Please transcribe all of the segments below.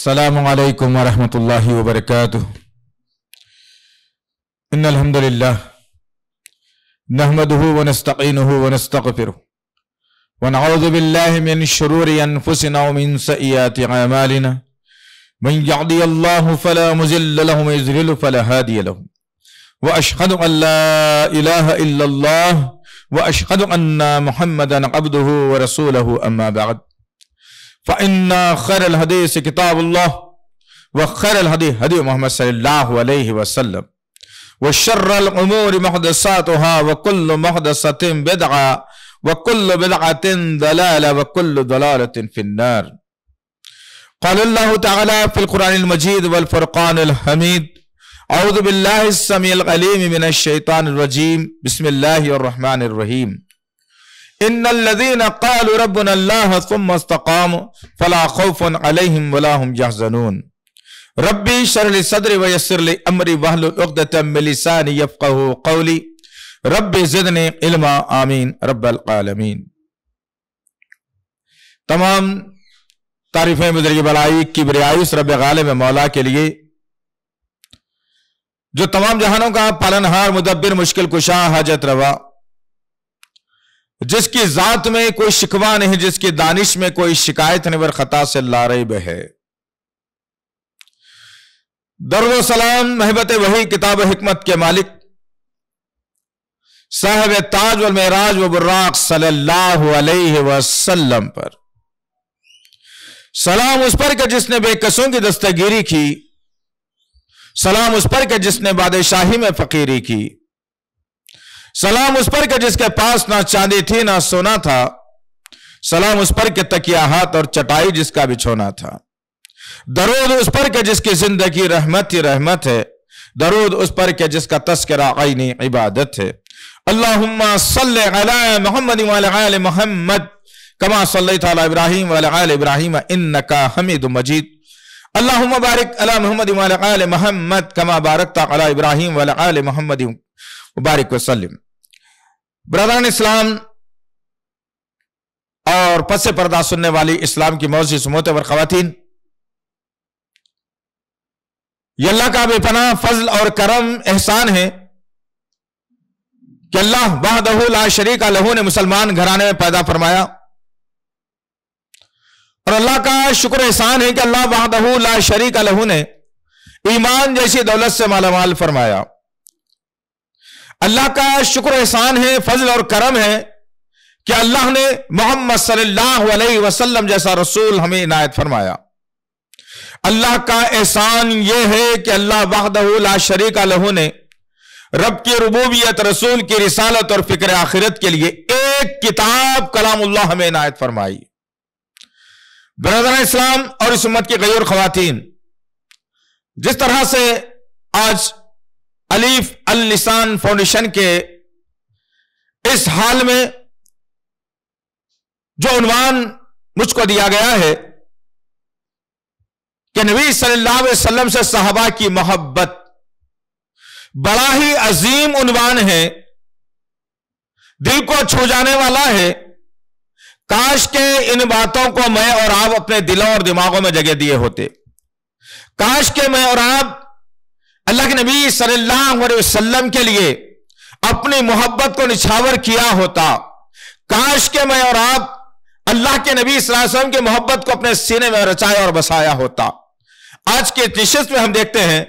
السلام علیکم ورحمۃ اللہ وبرکاتہ۔ ان الحمد للہ نحمده ونستعینه ونستغفره ونعوذ باللہ من شرور انفسنا ومن سیئات اعمالنا من یهده اللہ فلا مضل له ومن یضلل فلا هادی له واشهد ان لا الہ الا اللہ واشهد ان محمدا عبده ورسوله اما بعد فإن خير الحديث كتاب الله وخير الهدي هدي محمد صلى الله عليه وسلم وشر الأمور محدثاتها وكل محدثة بدعة وكل بدعة ضلالة وكل ضلالة في النار. قال الله تعالى في القرآن المجيد والفرقان الحميد أعوذ بالله السميع العليم من الشيطان الرجيم بسم الله الرحمن الرحيم. ان الذين قالوا ربنا الله ثم استقاموا فلا خوف عليهم ولا هم يحزنون. ربي اشرح لي صدري ويسر لي امري واحلل عقدة من لساني يفقهوا قولي ربي زدني علما آمین رب العالمین. تمام تعریفیں بزرگ بلائی کبریائی اس رب غالب مولا کے لیے جو تمام جہانوں کا پالنہار مدبر مشکل کشا حاجت روا، جس کی ذات میں کوئی شکوہ نہیں، جس کی دانش میں کوئی شکایت نہیں، ور خطا سے لاریب ہے. درود و سلام محبت وحی کتاب حکمت کے مالک صاحب تاج والمعراج و براق صلی اللہ علیہ وسلم پر سلام، اس پر کہ جس نے بے کسوں کی دستگیری کی، سلام اس پر کہ جس نے بادشاہی میں فقیری کی، سلام اس پر کہ جس کے پاس نہ چاندی تھی نہ سونا تھا، سلام اس پر کہ تکیہ ہاتھ اور چٹائی جس کا بچھونا تھا، درود اس پر کہ جس کی زندگی رحمت ہی رحمت ہے، درود اس پر کہ جس کا تذکرہ عینی عبادت ہے. اللہم صلی علی محمد وعلی آل محمد کما صلیت علی ابراہیم وعلی آل ابراہیم انکا حمید مجید. اللہم بارک علی محمد وعلی آل محمد کما بارکت علی ابراہیم وعلی آل محمد وبارک وسلم. برادران اسلام اور پس پردہ سننے والی اسلام کی معزز معتبر خواتین، یہ اللہ کا بے پناہ فضل اور کرم احسان ہے کہ اللہ وحدہ لا شریک لہ نے مسلمان گھرانے میں پیدا فرمایا، اور اللہ کا شکر احسان ہے کہ اللہ وحدہ لا شریک لہ نے ایمان جیسی دولت سے مالا مال فرمایا. اللہ کا شکر احسان ہے، فضل اور کرم ہے کہ اللہ نے محمد صلی اللہ علیہ وسلم جیسا رسول ہمیں عنایت فرمایا. اللہ کا احسان یہ ہے کہ اللہ وحدہ لا شریک لہ نے رب کی ربوبیت، رسول کی رسالت اور فکر آخرت کے لیے ایک کتاب کلام اللہ ہمیں عنایت فرمائی. برادران اسلام اور اس امت کی غیر خواتین، جس طرح سے آج الیف اللسان فاؤنڈیشن کے اس حال میں جو عنوان مجھ کو دیا گیا ہے کہ نبی صلی اللہ علیہ وسلم سے صحابہ کی محبت، بڑا ہی عظیم عنوان ہے، دل کو چھو جانے والا ہے. کاش کہ ان باتوں کو میں اور آپ اپنے دلوں اور دماغوں میں جگہ دیے ہوتے. کاش کہ میں اور آپ اللہ کے نبی صلی اللہ علیہ وسلم کے لیے اپنی محبت کو نچھاور کیا ہوتا. کاش کہ میں اور آپ اللہ کے نبی صلی اللہ علیہ وسلم کی محبت کو اپنے سینے میں رچایا اور بسایا ہوتا. آج کے نشست میں ہم دیکھتے ہیں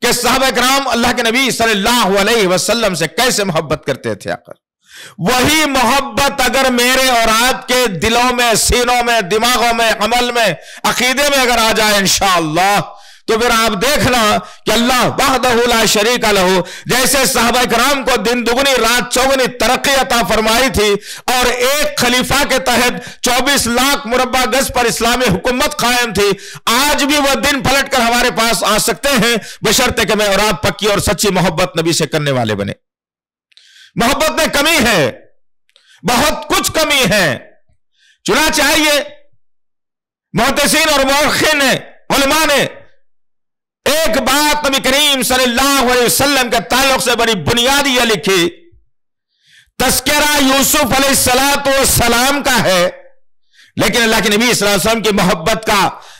کہ صحابہ کرام اللہ کے نبی صلی اللہ علیہ وسلم سے کیسے محبت کرتے تھے. وہی محبت اگر میرے اور آپ کے دلوں میں، سینوں میں، دماغوں میں، عمل میں، عقیدے میں اگر آ جائے انشاءاللہ، تو پھر آپ دیکھنا کہ اللہ وحدہ لا شریک لہ جیسے صحابہ کرام کو دن دگنی رات چوگنی ترقی عطا فرمائی تھی اور ایک خلیفہ کے تحت 24 لاکھ مربع گز پر اسلامی حکومت قائم تھی، آج بھی وہ دن پلٹ کر ہمارے پاس آ سکتے ہیں بشرطے کہ میں اور آپ پکی اور سچی محبت نبی سے کرنے والے بنے. محبت میں کمی ہے، بہت کچھ کمی ہے. چنانچہ چاہیے محدثین اور مورخین نے، علماء نے ایک بات نبی کریم صلی اللہ علیہ وسلم کے تعلق سے بڑی بنیادی یہ لکھی، تذکرہ یوسف علیہ السلام کا ہے، لیکن اللہ کے نبی صلی اللہ علیہ وسلم کی محبت کا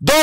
2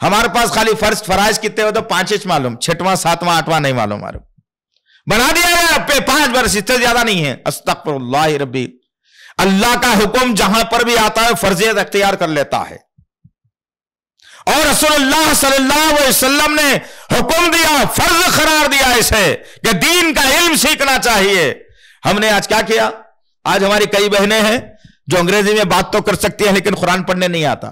ہمارے پاس خالی فرض فرائض کتنے ہو تو 5 معلوم، 6واں 7واں 8واں نہیں معلوم، ہمارے بنا دیا گیا 5 برس، اس سے زیادہ نہیں ہے۔ استغفر اللہ ربی، اللہ کا حکم جہاں پر بھی آتا ہے فرضیت اختیار کر لیتا ہے، اور رسول اللہ صلی اللہ علیہ وسلم نے حکم دیا، فرض قرار دیا اسے کہ دین کا علم سیکھنا چاہیے۔ ہم نے آج کیا کیا؟ آج ہماری کئی بہنیں ہیں جو انگریزی میں بات تو کر سکتی ہیں لیکن قرآن پڑھنے نہیں آتا۔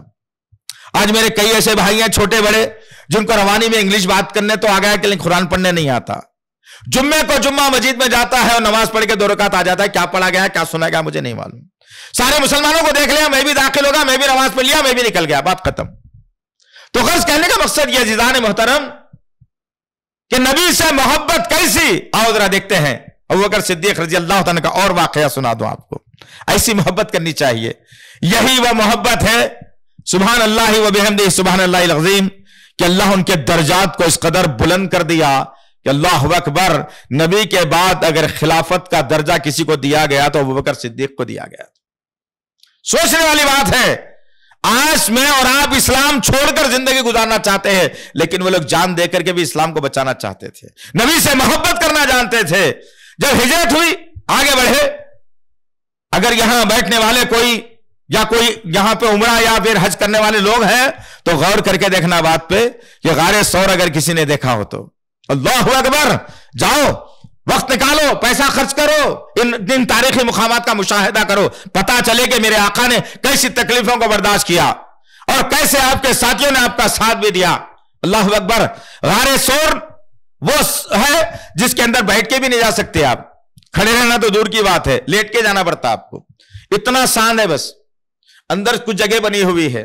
آج میرے کئی ایسے بھائی ہیں چھوٹے بڑے جن کو روانی میں انگلش بات کرنے تو آ گیا کہ لیکن قرآن پڑھنے نہیں آتا۔ جمعے کو جمعہ مسجد میں جاتا ہے اور نماز پڑھ کے 2 رکعت آ جاتا ہے، کیا پڑھا گیا کیا سنا گیا مجھے نہیں معلوم۔ سارے مسلمانوں کو دیکھ لیا، میں بھی داخل ہوگا، میں بھی نماز پڑھ لیا، میں بھی نکل گیا، بات ختم۔ تو غرض کہنے کا مقصد یہ عزیزان محترم کہ نبی سے محبت کیسی، آؤ ذرا دیکھتے ہیں۔ ابوبکر صدیق رضی اللہ تعالیٰ کا اور واقعہ سنا دوں آپ کو۔ ایسی محبت کرنی چاہیے، یہی وہ محبت ہے سبحان اللہ و بحمدہ سبحان اللہ العظیم کہ اللہ ان کے درجات کو اس قدر بلند کر دیا کہ اللہ اکبر، نبی کے بعد اگر خلافت کا درجہ کسی کو دیا گیا تو ابوبکر صدیق کو دیا گیا۔ سوچنے والی بات ہے، آج میں اور آپ اسلام چھوڑ کر زندگی گزارنا چاہتے ہیں لیکن وہ لوگ جان دے کر کے بھی اسلام کو بچانا چاہتے تھے، نبی سے محبت کرنا جانتے تھے۔ جب ہجرت ہوئی آگے بڑھے، اگر یہاں بیٹھنے والے کوئی یہاں پہ عمرہ یا پھر حج کرنے والے لوگ ہیں تو غور کر کے دیکھنا بات پہ کہ غار ثور اگر کسی نے دیکھا ہو تو اللہ اکبر، جاؤ وقت نکالو، پیسہ خرچ کرو، ان تاریخی مقامات کا مشاہدہ کرو، پتا چلے کہ میرے آقا نے کیسی تکلیفوں کو برداشت کیا اور کیسے آپ کے ساتھیوں نے آپ کا ساتھ بھی دیا۔ اللہ اکبر، غار ثور وہ ہے جس کے اندر بیٹھ کے بھی نہیں جا سکتے آپ، کھڑے رہنا تو دور کی بات ہے، لیٹ کے جانا پڑتا آپ کو، اتنا ساند ہے، بس اندر کچھ جگہ بنی ہوئی ہے۔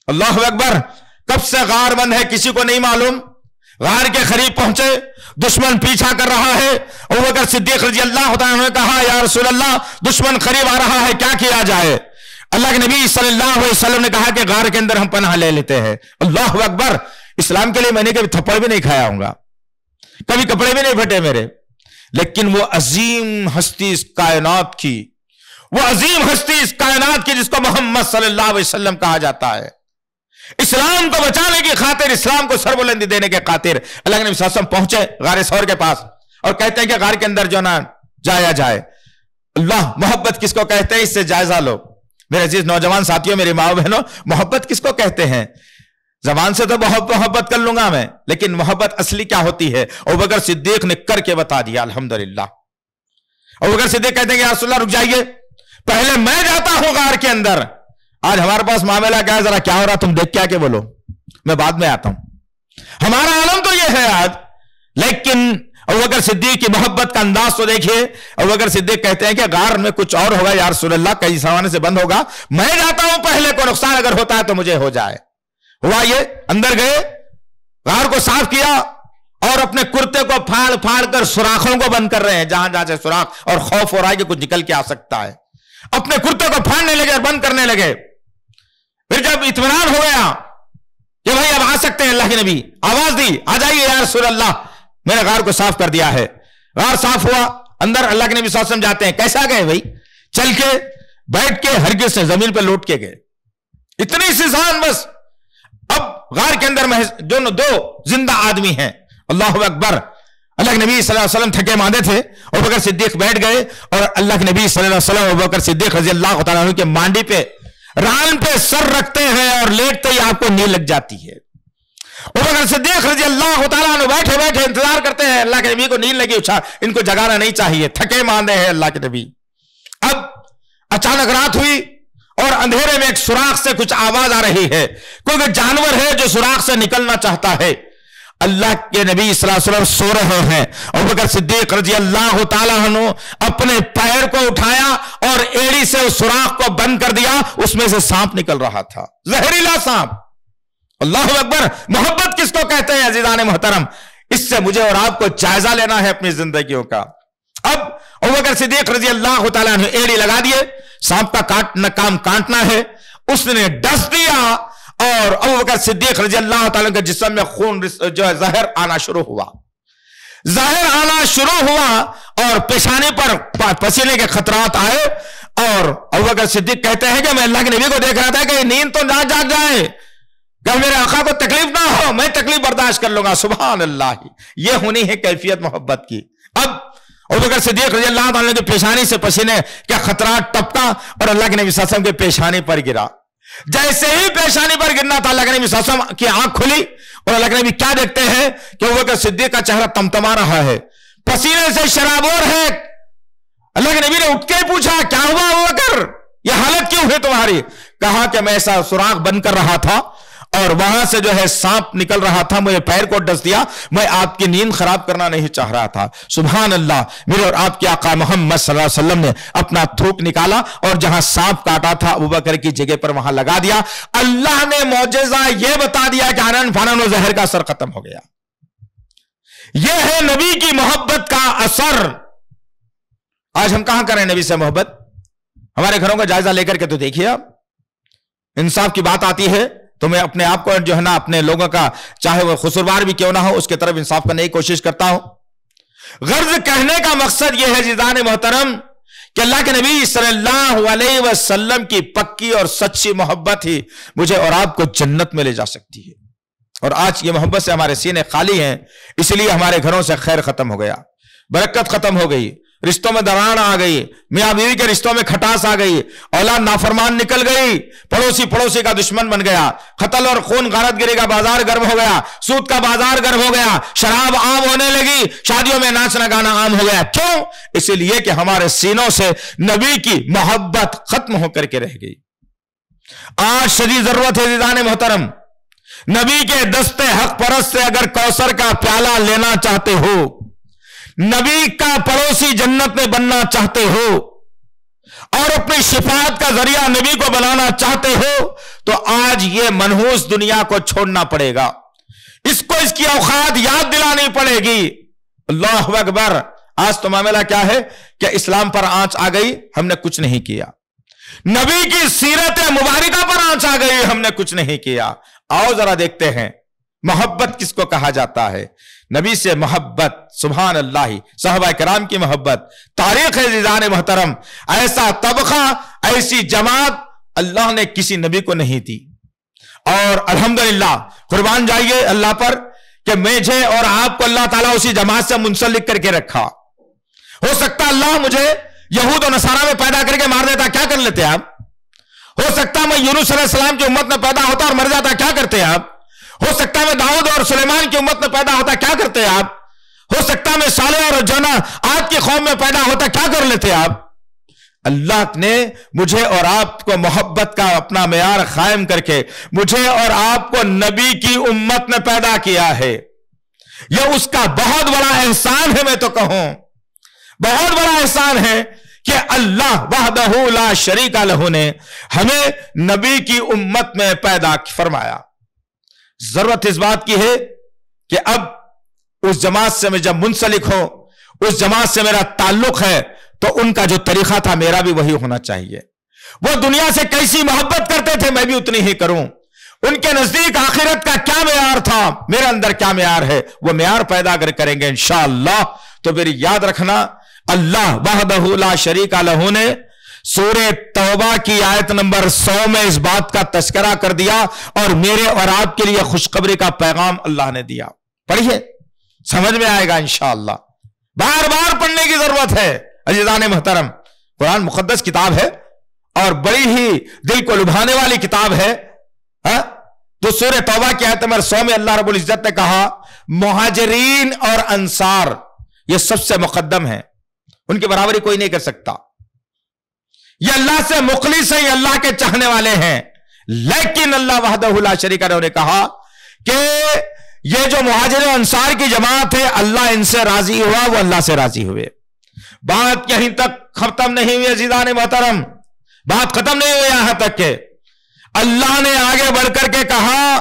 اللہ اکبر، کب سے غار بند ہے کسی کو نہیں معلوم۔ غار کے قریب پہنچے، دشمن پیچھا کر رہا ہے۔ ابوبکر صدیق رضی اللہ تعالیٰ عنہ نے کہا یا رسول اللہ دشمن قریب آ رہا ہے، کیا کیا جائے؟ اللہ کے نبی صلی اللہ علیہ وسلم نے کہا کہ غار کے اندر ہم پناہ لے لیتے ہیں۔ اللہ اکبر، اسلام کے لیے میں نے کبھی تھپڑ بھی نہیں کھایا ہوں گا، کبھی کپڑے بھی نہیں پھٹے میرے، لیکن وہ عظیم ہستی اس کائنات کی، وہ عظیم ہستی اس کائنات کی جس کو محمد صلی اللہ علیہ وسلم کہا جاتا ہے، اسلام کو بچانے کی خاطر، اسلام کو سربلندی دینے کے خاطر اللہ کے نبی صلی اللہ علیہ وسلم پہنچے غار ثور کے پاس اور کہتے ہیں کہ غار کے اندر جو نہ جایا جائے۔ اللہ محبت کس کو کہتے ہیں، اس سے جائزہ لو میرے عزیز نوجوان ساتھیوں، میری ماں بہنوں، محبت کس کو کہتے ہیں؟ زبان سے تو بہت محبت کر لوں گا میں، لیکن محبت اصلی کیا ہوتی ہے؟ ابوبکر صدیق نے کر کے بتا دیا۔ الحمدللہ ابوبکر صدیق کہتے ہیں کہ یا رسول اللہ رک جائیے، پہلے میں جاتا ہوں غار کے اندر۔ آج ہمارے پاس معاملہ کیا ہے، ذرا کیا ہو رہا تم دیکھ کیا کہ بولو، میں بعد میں آتا ہوں۔ ہمارا عالم تو یہ ہے آج، لیکن ابوبکر صدیق کی محبت کا انداز تو دیکھیے۔ ابوبکر صدیق کہتے ہیں کہ غار میں کچھ اور ہوگا یا رسول اللہ، کئی زمانے سے بند ہوگا، میں جاتا ہوں پہلے، کو نقصان اگر ہوتا ہے تو مجھے ہو جائے۔ ہوا یہ، اندر گئے، غار کو صاف کیا اور اپنے کرتے کو پھاڑ پھاڑ کر سوراخوں کو بند کر رہے ہیں، جہاں جہاں سے سوراخ، اور خوف ہو رہا ہے کہ کچھ نکل کے آ سکتا ہے، اپنے کرتے کو پھاڑنے لگے اور بند کرنے لگے۔ پھر جب اطمینان ہو گیا کہ بھائی اب آ سکتے ہیں، اللہ کے نبی آواز دی آ جائیے یا رسول اللہ، میں نے غار کو صاف کر دیا ہے۔ غار صاف ہوا، اندر اللہ کے نبی صلی اللہ علیہ وسلم جاتے ہیں، کیسا گئے بھائی؟ چل کے، بیٹھ کے، ہرگز سے زمین پہ لوٹ کے گئے، اتنی سی سان بس۔ اب غار کے اندر دو زندہ آدمی ہیں۔ اللہ اکبر، اللہ کے نبی صلی اللہ علیہ وسلم تھکے ماندے تھے، ابوبکر صدیق بیٹھ گئے اور اللہ کے نبی صلی اللہ علیہ وسلم ابوبکر صدیق رضی اللہ تعالیٰ عنہ کے مانڈی پہ، ران پہ سر رکھتے ہیں اور لیٹتے ہی آپ کو نیند لگ جاتی ہے۔ ابوبکر صدیق رضی اللہ تعالیٰ عنہ بیٹھے بیٹھے انتظار کرتے ہیں، اللہ کے نبی کو نیند لگی، ان کو جگانا نہیں چاہیے، تھکے ماندے ہیں اللہ کے نبی۔ اب اچانک رات ہوئی اور اندھیرے میں ایک سوراخ سے کچھ آواز آ رہی ہے، کوئی جانور ہے جو سوراخ سے نکلنا چاہتا ہے۔ اللہ کے نبی صلی اللہ علیہ وسلم سو رہے ہیں، ابوبکر صدیق رضی اللہ تعالیٰ عنہ اپنے پیر کو اٹھایا اور ایڑی سے اس سوراخ کو بند کر دیا، اس میں سے سانپ نکل رہا تھا، زہریلا سانپ۔ اللہ اکبر، محبت کس کو کہتے ہیں عزیزان محترم؟ اس سے مجھے اور آپ کو جائزہ لینا ہے اپنی زندگیوں کا۔ اب ابوبکر صدیق رضی اللہ تعالیٰ عنہ ایڑی لگا دیے، سانپ کا کام کاٹنا ہے، اس نے ڈس دیا اور ابوبکر صدیق رضی اللہ تعالیٰ کے جسم میں خون جو ہے زہر آنا شروع ہوا، اور پیشانے پر پسینے کے خطرات آئے، اور ابوبکر صدیق کہتے ہیں کہ میں اللہ کے نبی کو دیکھ رہا تھا کہ نیند تو نہ جاگ جائے، کہ میرے آقا کو تکلیف نہ ہو، میں تکلیف برداشت کر لوں گا. سبحان اللہ، یہ ہونی ہے کیفیت محبت کی. اب ابوبکر صدیق رضی اللہ عنہ کی پیشانی سے پسینے کا خطرات ٹپکا اور اللہ کے نبی صلی اللہ علیہ وسلم کے پیشانی پر گرا. جیسے ہی پیشانی پر گرنا تھا، اللہ کے نبی صلی اللہ علیہ وسلم کی آنکھ کھلی اور اللہ کے نبی کیا دیکھتے ہیں کہ ابوبکر صدیق کا چہرہ تمتما رہا ہے، پسینے سے شرابور ہے. اللہ کے نبی نے اٹھ کے پوچھا کیا ہوا ابوبکر، یہ حالت کیوں ہے تمہاری؟ کہا کہ میں ایسا سوراخ بند کر رہا تھا اور وہاں سے جو ہے سانپ نکل رہا تھا، مجھے پیر کو ڈس دیا، میں آپ کی نیند خراب کرنا نہیں چاہ رہا تھا. سبحان اللہ، میرے اور آپ کے آقا محمد صلی اللہ علیہ وسلم نے اپنا تھوک نکالا اور جہاں سانپ کاٹا تھا ابوبکر کی جگہ پر وہاں لگا دیا. اللہ نے معجزہ یہ بتا دیا کہ آنن فانن و زہر کا اثر ختم ہو گیا. یہ ہے نبی کی محبت کا اثر. آج ہم کہاں کریں نبی سے محبت؟ ہمارے گھروں کا جائزہ لے کر کے تو دیکھیے، آپ انصاف کی بات آتی ہے تو میں اپنے آپ کو جو ہے نا اپنے لوگوں کا چاہے وہ قصوروار بھی کیوں نہ ہو اس کے طرف انصاف کرنے کی کوشش کرتا ہوں. غرض کہنے کا مقصد یہ ہے عزیزان محترم کہ اللہ کے نبی صلی اللہ علیہ وسلم کی پکی اور سچی محبت ہی مجھے اور آپ کو جنت میں لے جا سکتی ہے. اور آج یہ محبت سے ہمارے سینے خالی ہیں، اس لیے ہمارے گھروں سے خیر ختم ہو گیا، برکت ختم ہو گئی، رشتوں میں درار آ گئی، میاں بیوی کے رشتوں میں کھٹاس آ گئی، اولاد نافرمان نکل گئی، پڑوسی کا دشمن بن گیا، قتل اور خون غارت گری کا بازار گرم ہو گیا، سود کا بازار گرم ہو گیا، شراب عام ہونے لگی، شادیوں میں ناچنا گانا عام ہو گیا. کیوں؟ اس لیے کہ ہمارے سینوں سے نبی کی محبت ختم ہو کر کے رہ گئی. آج شدید ضرورت ہے عزیزان محترم، نبی کے دستے حق پرست سے اگر کوثر کا پیالہ لینا چاہتے ہو، نبی کا پڑوسی جنت میں بننا چاہتے ہو اور اپنی شفاعت کا ذریعہ نبی کو بنانا چاہتے ہو تو آج یہ منحوس دنیا کو چھوڑنا پڑے گا. اس کو اس کی اوقات یاد دلانی پڑے گی. اللہ اکبر. آج تو معاملہ کیا ہے کہ اسلام پر آنچ آ گئی، ہم نے کچھ نہیں کیا. نبی کی سیرت مبارکہ پر آنچ آ گئی، ہم نے کچھ نہیں کیا. آؤ ذرا دیکھتے ہیں محبت کس کو کہا جاتا ہے. نبی سے محبت، سبحان اللہ، صحابہ کرام کی محبت. تاریخ عزیزان محترم، ایسا طبقہ، ایسی جماعت اللہ نے کسی نبی کو نہیں دی. اور الحمدللہ قربان جائیے اللہ پر کہ مجھے اور آپ کو اللہ تعالیٰ اسی جماعت سے منسلک کر کے رکھا. ہو سکتا اللہ مجھے یہود و نصارہ میں پیدا کر کے مار دیتا، کیا کر لیتے آپ؟ ہو سکتا میں یونس علیہ السلام کی امت میں پیدا ہوتا اور مر جاتا، کیا کرتے آپ؟ ہو سکتا ہے میں داؤد اور سلیمان کی امت میں پیدا ہوتا، کیا کرتے آپ؟ ہو سکتا ہے میں صالح اور جونا آد کی قوم میں پیدا ہوتا، کیا کر لیتے آپ؟ اللہ نے مجھے اور آپ کو محبت کا اپنا معیار قائم کر کے مجھے اور آپ کو نبی کی امت میں پیدا کیا ہے. یہ اس کا بہت بڑا احسان ہے. میں تو کہوں بہت بڑا احسان ہے کہ اللہ وحدہ لا شریک لہ نے ہمیں نبی کی امت میں پیدا فرمایا. ضرورت اس بات کی ہے کہ اب اس جماعت سے میں جب منسلک ہوں، اس جماعت سے میرا تعلق ہے تو ان کا جو طریقہ تھا میرا بھی وہی ہونا چاہیے. وہ دنیا سے کیسی محبت کرتے تھے میں بھی اتنی ہی کروں. ان کے نزدیک آخرت کا کیا معیار تھا، میرے اندر کیا معیار ہے، وہ معیار پیدا کریں گے انشاءاللہ. تو پھر یاد رکھنا، اللہ وحدہ لا شریک لہ نے سورہ توبہ کی آیت نمبر 100 میں اس بات کا تذکرہ کر دیا اور میرے اور آپ کے لیے خوشخبری کا پیغام اللہ نے دیا. پڑھیے، سمجھ میں آئے گا انشاءاللہ. بار بار پڑھنے کی ضرورت ہے عزیزان محترم. قرآن مقدس کتاب ہے اور بڑی ہی دل کو لبھانے والی کتاب ہے. تو سورہ توبہ کی آیت نمبر 100 میں اللہ رب العزت نے کہا مہاجرین اور انصار یہ سب سے مقدم ہیں، ان کی برابری کوئی نہیں کر سکتا. یہ اللہ سے مخلص ہیں، یہ اللہ کے چاہنے والے ہیں. لیکن اللہ وحدہ لا شریک لہ نے کہا کہ یہ جو مہاجر و انصار کی جماعت ہے اللہ ان سے راضی ہوا، وہ اللہ سے راضی ہوئے. بات یہیں تک ختم نہیں ہوئی عزیزان محترم، بات ختم نہیں ہوئی یہاں تک کہ اللہ نے آگے بڑھ کر کے کہا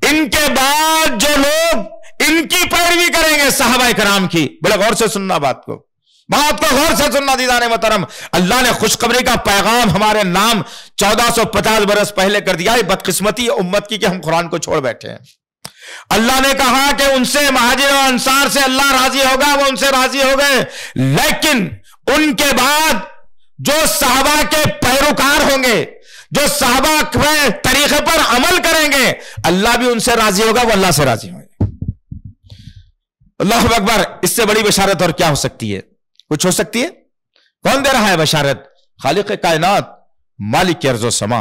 ان کے بعد جو لوگ ان کی پیروی کریں گے صحابہ کرام کی. بڑے غور سے سننا بات کو غور سے سننا عزیزان محترم. اللہ نے خوشخبری کا پیغام ہمارے نام 1450 برس پہلے کر دیا. یہ بدقسمتی امت کی کہ ہم قرآن کو چھوڑ بیٹھے ہیں. اللہ نے کہا کہ ان سے مہاجر و انصار سے اللہ راضی ہوگا، وہ ان سے راضی ہو گئے. لیکن ان کے بعد جو صحابہ کے پیروکار ہوں گے، جو صحابہ کے طریقے پر عمل کریں گے اللہ بھی ان سے راضی ہوگا، وہ اللہ سے راضی ہوگا۔ اللہ اکبر، اس سے بڑی بشارت اور کیا ہو سکتی ہے؟ کچھ ہو سکتی ہے؟ کون دے رہا ہے بشارت؟ خالق کائنات، مالک ارض و سما،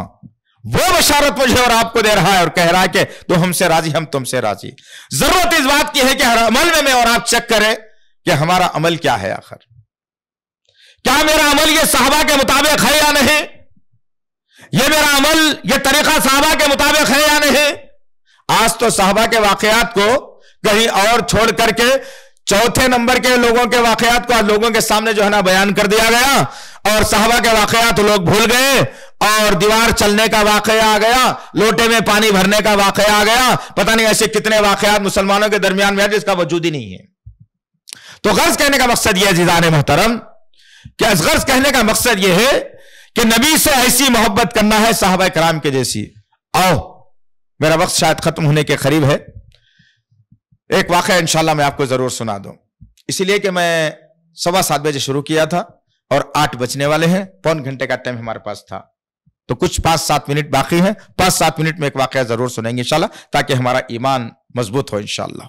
وہ بشارت مجھے اور آپ کو دے رہا ہے اور کہہ رہا ہے کہ تو ہم سے راضی، ہم تم سے راضی۔ ضرورت اس بات کی ہے کہ ہر عمل میں اور آپ چیک کریں کہ ہمارا عمل کیا ہے، آخر کیا میرا عمل یہ صحابہ کے مطابق ہے یا نہیں؟ یہ میرا عمل، یہ طریقہ صحابہ کے مطابق ہے یا نہیں؟ آج تو صحابہ کے واقعات کو کہیں اور چھوڑ کر کے چوتھے نمبر کے لوگوں کے واقعات کو آج لوگوں کے سامنے جو ہے نا بیان کر دیا گیا، اور صحابہ کے واقعات لوگ بھول گئے، اور دیوار چلنے کا واقعہ آ گیا، لوٹے میں پانی بھرنے کا واقعہ آ گیا، پتہ نہیں ایسے کتنے واقعات مسلمانوں کے درمیان میں ہے جس کا وجود ہی نہیں ہے۔ تو غرض کہنے کا مقصد یہ ہے عزیزان محترم، کہ غرض کہنے کا مقصد یہ ہے کہ نبی سے ایسی محبت کرنا ہے صحابہ کرام کے جیسی۔ آؤ، میرا وقت شاید ختم ہونے کے قریب ہے، ایک واقعہ انشاءاللہ میں آپ کو ضرور سنا دوں، اسی لیے کہ میں 7:15 بجے شروع کیا تھا اور 8 بجنے والے ہیں، پون گھنٹے کا ٹائم ہمارے پاس تھا، تو کچھ 5-7 منٹ باقی ہیں، 5-7 منٹ میں ایک واقعہ ضرور سنیں گے انشاءاللہ، تاکہ ہمارا ایمان مضبوط ہو انشاءاللہ،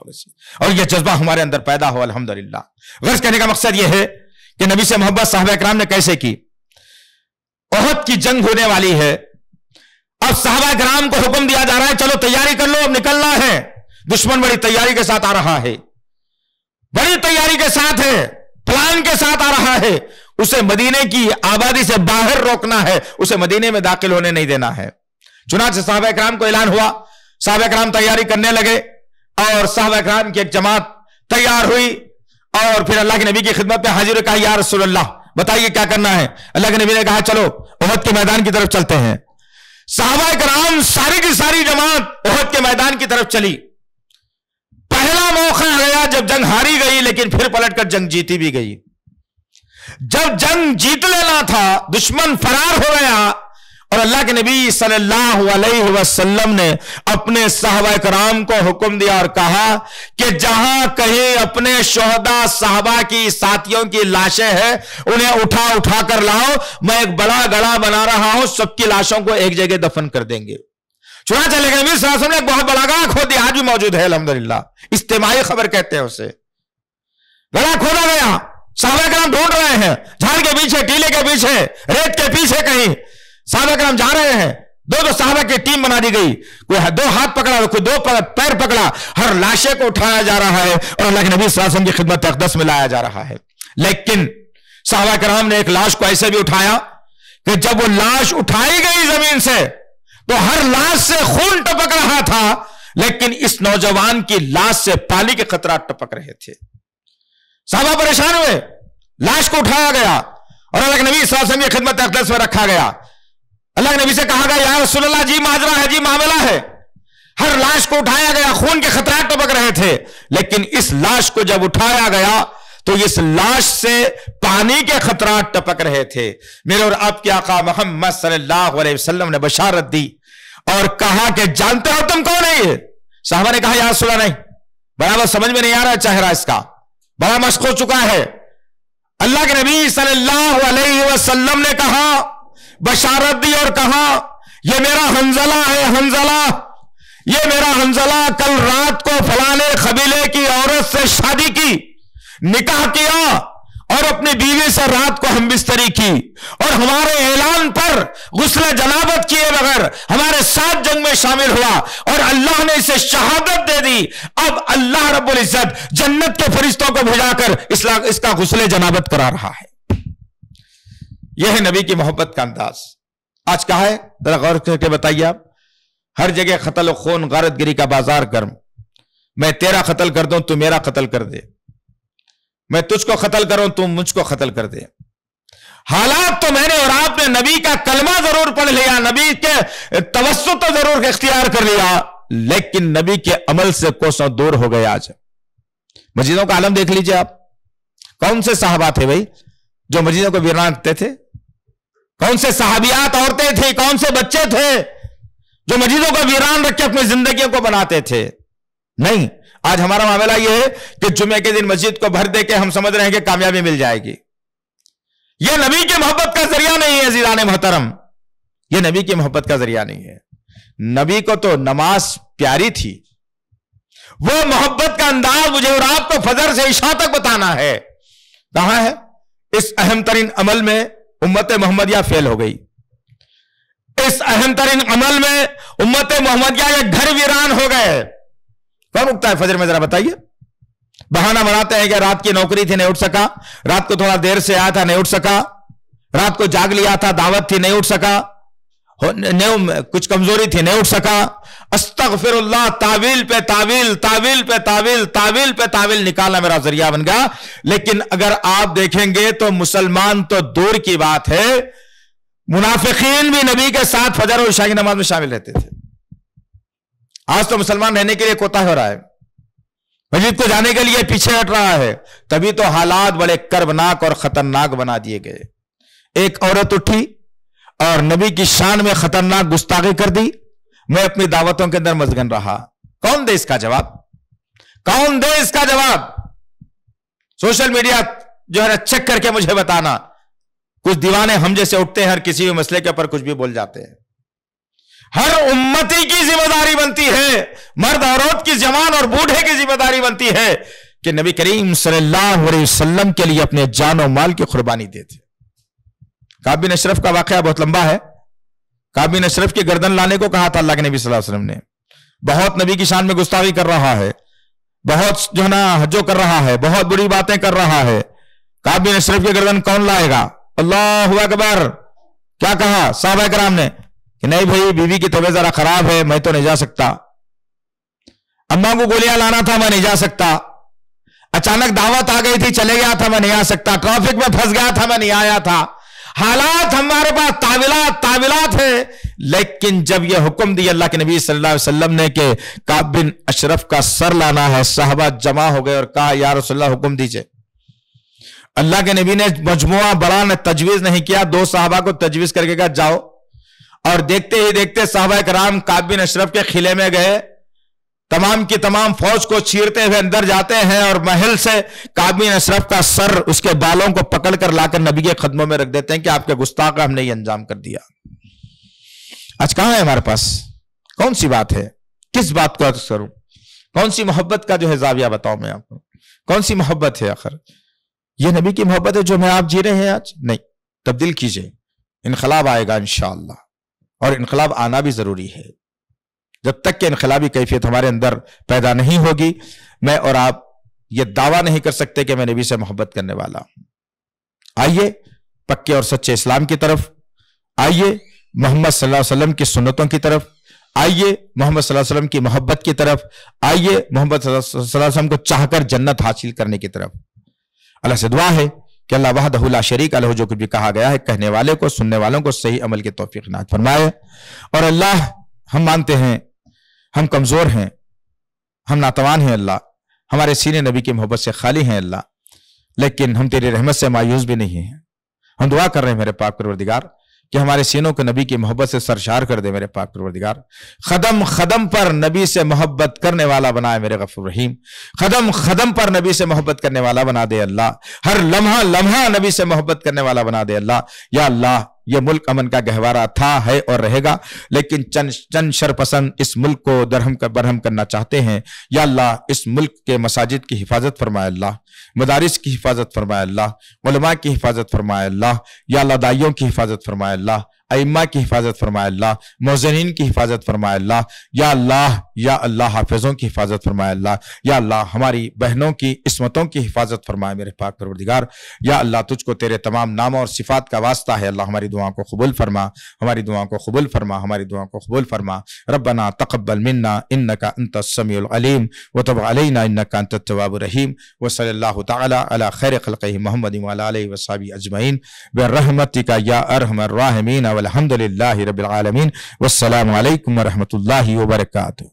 اور یہ جذبہ ہمارے اندر پیدا ہو الحمدللہ۔ غرض کہنے کا مقصد یہ ہے کہ نبی سے محبت صحابہ کرام نے کیسے کی۔ احد کی جنگ ہونے والی ہے، اب صحابہ کرام کو حکم دیا جا رہا ہے چلو تیاری کر لو، اب نکلنا ہے۔ دشمن بڑی تیاری کے ساتھ آ رہا ہے، بڑی تیاری کے ساتھ ہے، پلان کے ساتھ آ رہا ہے، اسے مدینے کی آبادی سے باہر روکنا ہے، اسے مدینے میں داخل ہونے نہیں دینا ہے۔ چنانچہ صحابہ کرام کو اعلان ہوا، صحابہ کرام تیاری کرنے لگے، اور صحابہ کرام کی ایک جماعت تیار ہوئی، اور پھر اللہ کے نبی کی خدمت میں حاضر کہا یا رسول اللہ بتائیے کیا کرنا ہے۔ اللہ کے نبی نے کہا چلو احد کے میدان کی طرف چلتے ہیں۔ صحابہ کرام ساری کی ساری جماعت احد کے میدان کی طرف چلی۔ پہلا موقع آیا جب جنگ ہاری گئی، لیکن پھر پلٹ کر جنگ جیتی بھی گئی۔ جب جنگ جیت لینا تھا، دشمن فرار ہو گیا، اور اللہ کے نبی صلی اللہ علیہ وسلم نے اپنے صحابہ کرام کو حکم دیا اور کہا کہ جہاں کہیں اپنے شہداء صحابہ کی ساتھیوں کی لاشیں ہیں انہیں اٹھا کر لاؤ، میں ایک بڑا گڑھا بنا رہا ہوں، سب کی لاشوں کو ایک جگہ دفن کر دیں گے۔ چنانچہ اللہ کے نبی صلی اللہ علیہ وسلم نے ایک بہت بڑا گڑھا کھود دیا، آج بھی موجود ہے الحمدللہ، اجتماعی خبر کہتے ہیں اسے۔ گڑھا کھودا گیا، صحابہ کرام ڈھونڈ رہے ہیں، جھاڑ کے پیچھے، ٹیلے کے پیچھے، ریت کے پیچھے کہیں صحابہ کرام جا رہے ہیں۔ دو صحابہ کی ٹیم بنا دی گئی، کوئی 2 ہاتھ پکڑا، کوئی 2 پیر پکڑا، ہر لاشے کو اٹھایا جا رہا ہے اور اللہ کے نبی صلی اللہ علیہ وسلم کی خدمت اقدس میں لایا جا رہا ہے۔ لیکن صحابہ کرام نے ایک لاش کو ایسے بھی اٹھایا کہ جب وہ لاش اٹھائی گئی زمین سے تو ہر لاش سے خون ٹپک رہا تھا، لیکن اس نوجوان کی لاش سے پانی کے خطرات ٹپک رہے تھے۔ صحابہ پریشان ہوئے، لاش کو اٹھایا گیا اور اللہ کے نبی صلی اللہ علیہ وسلم کی خدمت اقدس میں رکھا گیا۔ اللہ کے نبی سے کہا گیا یا رسول اللہ جی ماجرا ہے، جی معاملہ ہے۔ ہر لاش کو اٹھایا گیا، خون کے خطرات ٹپک رہے تھے، لیکن اس لاش کو جب اٹھایا گیا تو اس لاش سے پانی کے خطرات ٹپک رہے تھے۔ میرے اور آپ کے آقا محمد صلی اللہ علیہ وسلم نے بشارت دی اور کہا کہ جانتے ہو تم کون ہے یہ؟ صحابہ نے کہا یا رسول اللہ نہیں، برابر سمجھ میں نہیں آ رہا چہرہ اس کا، بڑا مشق ہو چکا ہے۔ اللہ کے نبی صلی اللہ علیہ وسلم نے کہا، بشارت دی اور کہا یہ میرا حنظلہ ہے، حنظلہ، یہ میرا حنظلہ کل رات کو فلانے قبیلے کی عورت سے شادی کی، نکاح کیا اور اپنی بیوی سے رات کو ہم بستری کی، اور ہمارے اعلان پر غسل جنابت کیے بغیر ہمارے ساتھ جنگ میں شامل ہوا اور اللہ نے اسے شہادت دے دی۔ اب اللہ رب العزت جنت کے فرشتوں کو بھیجا کر اس کا غسل جنابت کرا رہا ہے۔ یہ ہے نبی کی محبت کا انداز۔ آج کہا ہے ذرا غور کر کے بتائیے آپ، ہر جگہ قتل و خون، غارت گری کا بازار گرم، میں تیرا قتل کر دوں تو میرا قتل کر دے، میں تجھ کو قتل کروں تو مجھ کو قتل کر دے۔ حالات تو میں نے اور آپ نے نبی کا کلمہ ضرور پڑھ لیا، نبی کے توسط تو ضرور اختیار کر لیا، لیکن نبی کے عمل سے کوسوں دور ہو گئے۔ آج مسجدوں کا عالم دیکھ لیجئے آپ، کون سے صحابہ تھے بھائی جو مسجدوں کو ویران رکھتے تھے؟ کون سے صحابیات عورتیں تھیں، کون سے بچے تھے جو مسجدوں کو ویران رکھ کے اپنی زندگیوں کو بناتے تھے؟ نہیں، آج ہمارا معاملہ یہ ہے کہ جمعے کے دن مسجد کو بھر دے کے ہم سمجھ رہے ہیں کہ کامیابی مل جائے گی۔ یہ نبی کے محبت کا ذریعہ نہیں ہے عزیزان محترم، یہ نبی کی محبت کا ذریعہ نہیں ہے. نبی کو تو نماز پیاری تھی، وہ محبت کا انداز مجھے اور آپ کو فجر سے عشاء تک بتانا ہے. کہاں ہے؟ اس اہم ترین عمل میں امت محمدیہ فیل ہو گئی. اس اہم ترین عمل میں امت محمدیہ یہ گھر ویران ہو گئے. کون اٹھتا ہے فجر میں؟ ذرا بتائیے. بہانہ بناتے ہیں کہ رات کی نوکری تھی نہیں اٹھ سکا، رات کو تھوڑا دیر سے آیا تھا نہیں اٹھ سکا، رات کو جاگ لیا تھا، دعوت تھی نہیں اٹھ سکا، کچھ کمزوری تھی نہیں اٹھ سکا. استغفر اللہ، تعویل پہ تعویل، تعویل پہ تعویل، تعویل پہ تعویل نکالنا میرا ذریعہ بن گیا. لیکن اگر آپ دیکھیں گے تو مسلمان تو دور کی بات ہے، منافقین بھی نبی کے ساتھ فجر اور عشاء کی نماز میں شامل رہتے تھے. آج تو مسلمان رہنے کے لیے کوتاہی ہو رہا ہے، مسجد کو جانے کے لیے پیچھے ہٹ رہا ہے. تبھی تو حالات بڑے کربناک اور خطرناک بنا دیے گئے. ایک عورت اٹھی اور نبی کی شان میں خطرناک گستاخی کر دی. میں اپنی دعوتوں کے اندر مشغول رہا. کون دے اس کا جواب؟ کون دے اس کا جواب؟ سوشل میڈیا جو ہے چیک کر کے مجھے بتانا. کچھ دیوانے ہم جیسے اٹھتے ہیں، ہر کسی بھی مسئلے کے اوپر کچھ بھی بول جاتے ہیں. ہر امتی کی ذمہ داری بنتی ہے، مرد عورت کی، جوان اور بوڑھے کی ذمہ داری بنتی ہے کہ نبی کریم صلی اللہ علیہ وسلم کے لیے اپنے جان و مال کی قربانی دیتے. کعب بن اشرف کا واقعہ بہت لمبا ہے. کعب بن اشرف کی گردن لانے کو کہا تھا اللہ کے نبی صلی اللہ علیہ وسلم نے. بہت نبی کی شان میں گستاخی کر رہا ہے، بہت جو ہے نا حجو کر رہا ہے، بہت بری باتیں کر رہا ہے. کعب بن اشرف کی گردن کون لائے گا؟ اللہ اکبر. کیا کہا صحابہ کرام نے کہ نہیں بھائی، بیوی کی طبیعت ذرا خراب ہے، میں تو نہیں جا سکتا. اماں کو گولیاں لانا تھا، میں نہیں جا سکتا. اچانک دعوت آ گئی تھی، چلے گیا تھا، میں نہیں آ سکتا. ٹریفک میں پھنس گیا تھا، میں نہیں آیا تھا. حالات ہمارے پاس تعویلات ہیں. لیکن جب یہ حکم دی اللہ کے نبی صلی اللہ علیہ وسلم نے کہ کعب بن اشرف کا سر لانا ہے، صحابہ جمع ہو گئے اور کہا یا رسول اللہ حکم دیجئے. اللہ کے نبی نے مجموعہ بڑا نے تجویز نہیں کیا، 2 صحابہ کو تجویز کر کے کہا جاؤ. اور دیکھتے ہی دیکھتے صحابہ کرام کعب بن اشرف کے قلعے میں گئے. تمام کی تمام فوج کو چیرتے ہوئے اندر جاتے ہیں اور محل سے کعب بن اشرف کا سر، اس کے بالوں کو پکڑ کر لا کر نبی کے قدموں میں رکھ دیتے ہیں کہ آپ کے گستاخ کا ہم نے یہ انجام کر دیا. آج کہاں ہے ہمارے پاس؟ کون سی بات ہے؟ کس بات کو عرض کروں؟ کون سی محبت کا جو ہے زاویہ بتاؤں میں آپ کو؟ کون سی محبت ہے آخر؟ یہ نبی کی محبت ہے جو میں آپ جی رہے ہیں آج؟ نہیں، تبدیل کیجئے. انقلاب آئے گا انشاءاللہ، اور انقلاب آنا بھی ضروری ہے. جب تک کہ انقلابی کیفیت ہمارے اندر پیدا نہیں ہوگی، میں اور آپ یہ دعویٰ نہیں کر سکتے کہ میں نبی سے محبت کرنے والا ہوں. آئیے پکے اور سچے اسلام کی طرف، آئیے محمد صلی اللہ علیہ وسلم کی سنتوں کی طرف، آئیے محمد صلی اللہ علیہ وسلم کی محبت کی طرف، آئیے محمد صلی اللہ علیہ وسلم کو چاہ کر جنت حاصل کرنے کی طرف. اللہ سے دعا ہے کہ اللہ وحدہ لا شریک لہ جو کچھ بھی کہا گیا ہے کہنے والے کو، سننے والوں کو صحیح عمل کی توفیق عنایت فرمائے. اور اللہ، ہم مانتے ہیں ہم کمزور ہیں، ہم ناتوان ہیں. اللہ، ہمارے سینے نبی کی محبت سے خالی ہیں اللہ، لیکن ہم تیری رحمت سے مایوس بھی نہیں ہیں. ہم دعا کر رہے ہیں میرے پاک پروردگار کہ ہمارے سینوں کو نبی کی محبت سے سرشار کر دے میرے پاک پروردگار. قدم قدم پر نبی سے محبت کرنے والا بنائے میرے غفور رحیم. قدم قدم پر نبی سے محبت کرنے والا بنا دے اللہ. ہر لمحہ لمحہ نبی سے محبت کرنے والا بنا دے اللہ. یا اللہ، یہ ملک امن کا گہوارہ تھا، ہے اور رہے گا، لیکن چند شرپسند اس ملک کو برہم کرنا چاہتے ہیں. یا اللہ، اس ملک کے مساجد کی حفاظت فرمائے اللہ، مدارس کی حفاظت فرمائے اللہ، علماء کی حفاظت فرمائے اللہ. یا اللہ، دائیوں کی حفاظت فرمائے اللہ، ائمہ کی حفاظت فرمائے اللہ، مؤذنین کی حفاظت فرمائے اللہ. یا اللہ حافظوں کی حفاظت فرمائے اللہ. یا اللہ، ہماری بہنوں کی عصمتوں کی حفاظت فرمائے میرے پاک پروردگار. یا اللہ، تجھ کو تیرے تمام ناموں اور صفات کا واسطہ ہے اللہ، ہماری دعاؤں کو قبول فرما، ہماری دعاؤں کو قبول فرما، ہماری دعاؤں کو قبول فرما. ربنا تقبل منا انک انت السمیع العلیم وتب علینا انک انت التواب الرحیم. وصلی اللہ تعالی علی خیر خلقہ محمد وعلی آلہ وصحبہ اجمعین برحمتک یا ارحم الراحمین والحمد للہ رب العالمین. والسلام علیکم ورحمۃ اللہ وبرکاتہ.